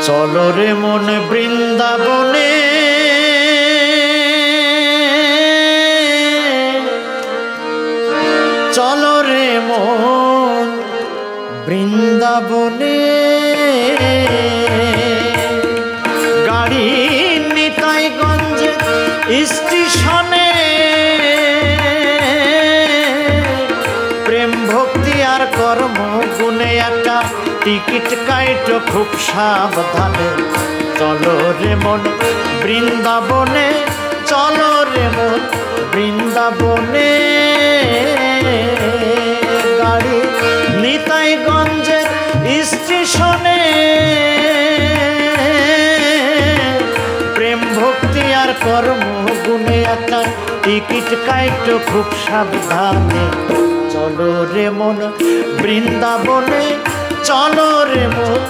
চলো রে মন বৃন্দাবনে, চলো রে মন বৃন্দাবনে। গাড়ি নিতাইগঞ্জ স্টেশনে প্রেম ভক্তি আর কর্ম গুণে একটা টিকিট কাইট খুব সাবধানে। চলো রে মন বৃন্দাবনে, চলো রে মন বৃন্দাবনে। গাড়ি নিতাইগঞ্জের স্টেশনে প্রেম ভক্তি আর কর্ম গুণে একটা টিকিট কাইট খুব সাবধানে। চলো রে মন বৃন্দাবনে, চলো রে মন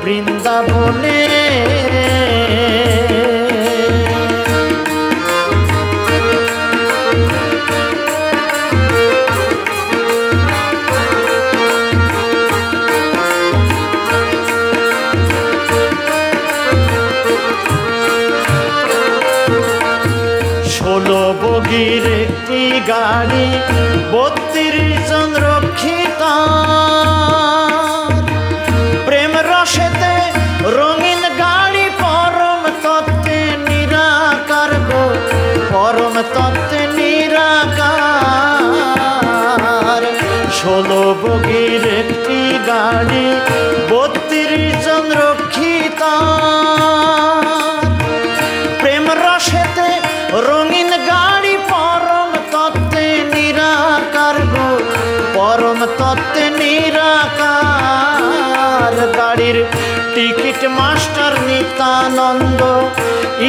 বৃন্দাবনে। ষোলো বগির একটি গাড়ি 32 জন রক্ষিত, প্রেম রসেতে রঙিন গাড়ি পরম তত্ত্বে নিরাকার গো, পরম তত্ত্বে নিরাকার। ষোলো বগির একটি গাড়ি 32 জন রক্ষিত, প্রেম রসেতে রঙিন গাড়ি পরম তত্ত্বে নিরাকার গো, পরম তত্ত্বে নিরাকার। গাড়ির ticket master Nityananda,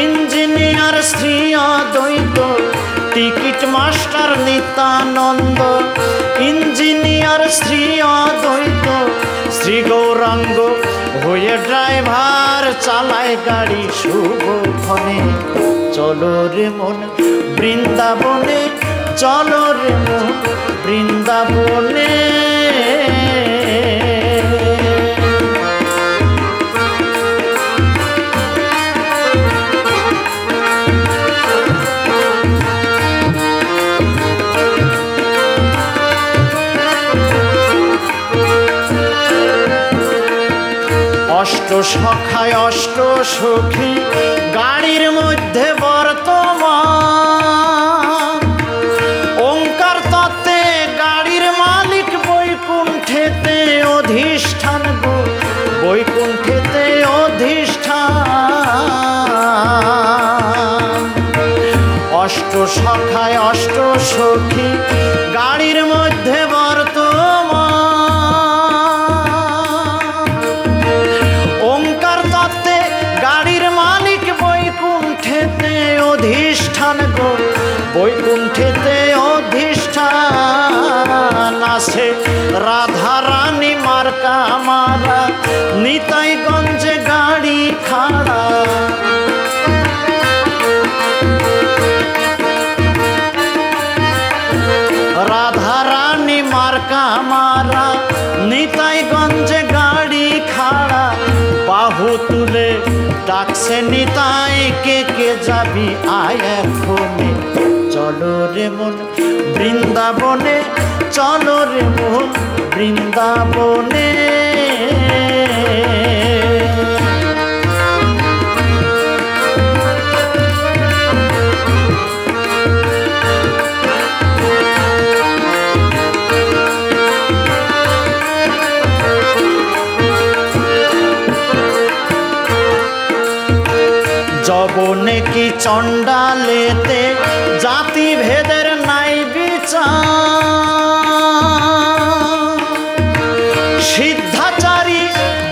engineer Shri অদ্বৈত। Ticket master Nityananda, engineer Shri অদ্বৈত। শ্রী গৌরাঙ্গ হয়ে ড্রাইভার চালায় গাড়ি শুভক্ষণে। চলো রে মন বৃন্দাবনে, চলো রে মন বৃন্দাবনে। অষ্ট সখায় অষ্ট সখী গাড়ির মধ্যে বর্তমান। ওঙ্কার তত্ত্বে গাড়ির মালিক বৈকুণ্ঠেতে অধিষ্ঠান গো, বৈকুণ্ঠেতে অধিষ্ঠান। অষ্ট সখায় অষ্ট সখী গাড়ির মধ্যে বর্তমান। গাড়ির মালিক বৈকুণ্ঠেতে অধিষ্ঠান গো, বৈকুণ্ঠেতে অধিষ্ঠান। আছে রাধা রানী মার্কা মারা নিতাইগঞ্জে গাড়ি খাড়া। রাধা রানী মার্কা মারা নিতাইগঞ্জে গাড়ি খাড়া। বাহু তুলে ডাকছে নিতাই, কে কে যাবি আয় এখনে। চলো রে মন বৃন্দাবনে, চলো রে মন বৃন্দাবনে। যবনে কি চণ্ডালেতে জাতি ভেদের নাই বিচার। সিদ্ধাচারী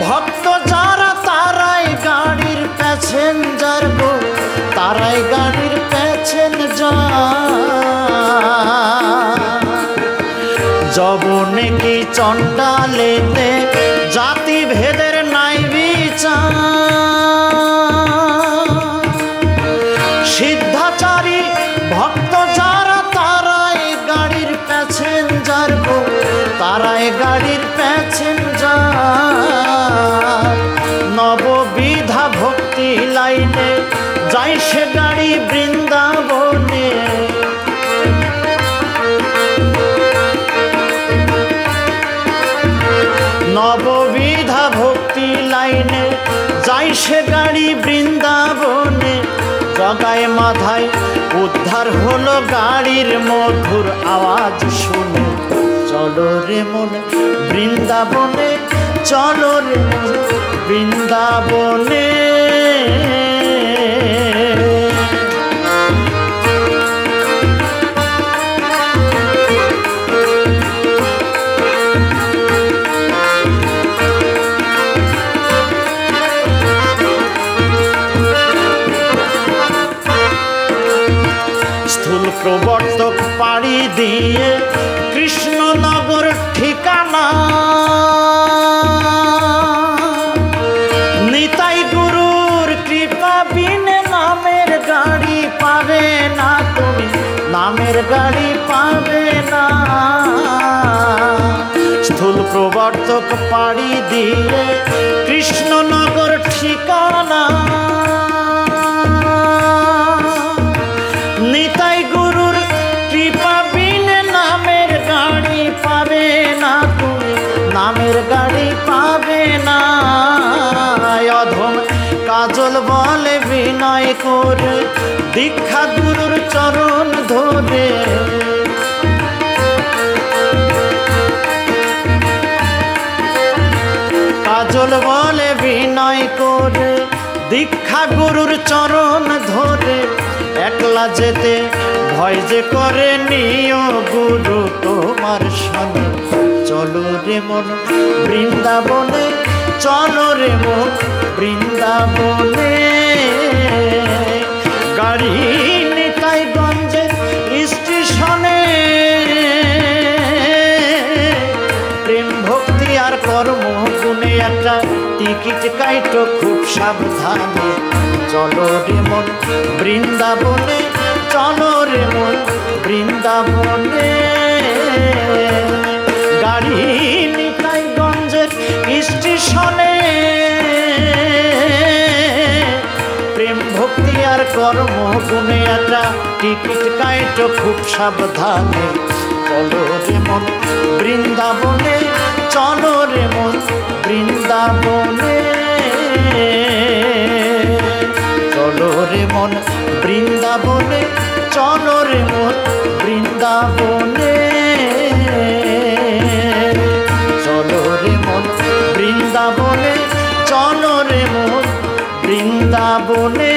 ভক্ত যারা তারাই গাড়ির প্যাসেঞ্জার গো, তারাই গাড়ির প্যাসেঞ্জার। যবনে কি চণ্ডালেতে জাতি ভেদের নাই বিচার। সিদ্ধাচারী ভক্ত যারা তারাই গাড়ির প্যাসেঞ্জার গো, তারাই গাড়ির প্যাসেঞ্জার। নববিধ বৃন্দাবনে। নববিধা ভক্তি লাইনে যাই সে গাড়ি বৃন্দাবনে। জগায় মাথায় উদ্ধার হলো গাড়ির মধুর আওয়াজ শুনে। চলো রে মন বৃন্দাবনে, চলো রে মন বৃন্দাবনে। স্থূল প্রবর্তক পাড়ি দিয়ে কৃষ্ণনগর ঠিকানা। নিতাই গুরুর কৃপা বিনে নামের গাড়ি পাবে না তুমি, নামের গাড়ি পাবে না। স্থূল প্রবর্তক পাড়ি দিয়ে কৃষ্ণনগর ঠিকানা। নিতাই গুরুর কৃপা বিনে নামের গাড়ি পাবে না তুমি, নামের গাড়ি পাবে না। অধম কাজল বলে বিনয় করে দীক্ষা গুরুর চরণ ধরে। কাজল বলে বিনয় করে দীক্ষা গুরুর চরণ ধরে। একলা যেতে ভয় যে করে নিও গুরু তোমার সঙ্গে। চলো রে মন বৃন্দাবনে, চলো রে মন বৃন্দাবনে। গাড়ি নিতাইগঞ্জের স্টেশনে। প্রেম ভক্তি আর কর্ম গুণে একটা টিকিট কাইটো খুব সাবধানে। চলো রে মন বৃন্দাবনে, চলো রে মন বৃন্দাবনে। গাড়ি নিতাইগঞ্জের স্টেশনে। প্রেম ভক্তি আর কর্ম গুণে একটা টিকিট কাইটো খুব সাবধানে। চলো রে মন বৃন্দাবনে, চলো রে মন বৃন্দাবনে। চলো রে মন বৃন্দাবনে, চলো রে মন বৃন্দাবনে। চলো রে মন বৃন্দাবনে, চলো রে মন বৃন্দাবনে।